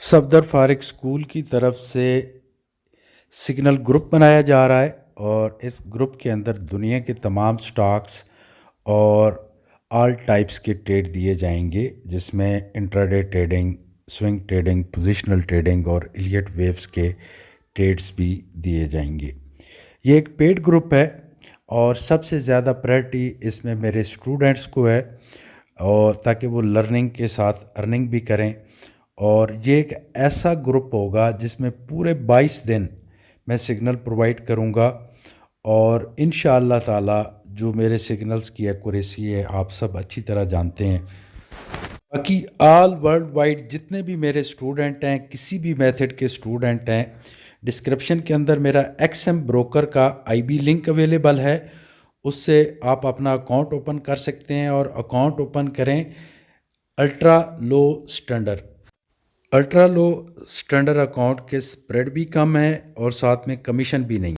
صفدر فارغ اسکول کی طرف سے سگنل گروپ بنایا جا رہا ہے اور اس گروپ کے اندر دنیا کے تمام سٹاکس اور آل ٹائپس کے ٹریڈ دیے جائیں گے، جس میں intraday trading, swing trading, positional trading اور ایلیٹ ویوز کے ٹریڈز بھی دیے جائیں گے۔ یہ ایک پیڈ گروپ ہے اور سب سے زیادہ پریورٹی اس میں میرے اسٹوڈنٹس کو ہے، اور تاکہ وہ لرننگ کے ساتھ ارننگ بھی کریں۔ اور یہ ایک ایسا گروپ ہوگا جس میں پورے 22 دن میں سگنل پرووائڈ کروں گا، اور انشاءاللہ تعالی جو میرے سگنلز کی ایکوریسی ہے آپ سب اچھی طرح جانتے ہیں۔ باقی آل ورلڈ وائڈ جتنے بھی میرے اسٹوڈنٹ ہیں، کسی بھی میتھڈ کے اسٹوڈنٹ ہیں، ڈسکرپشن کے اندر میرا ایکس ایم بروکر کا آئی بی لنک اویلیبل ہے، اس سے آپ اپنا اکاؤنٹ اوپن کر سکتے ہیں، اور اکاؤنٹ اوپن کریں الٹرا لو سٹینڈرڈ۔ الٹرا لو سٹینڈرڈ اکاؤنٹ کے اسپریڈ بھی کم ہے اور ساتھ میں کمیشن بھی نہیں۔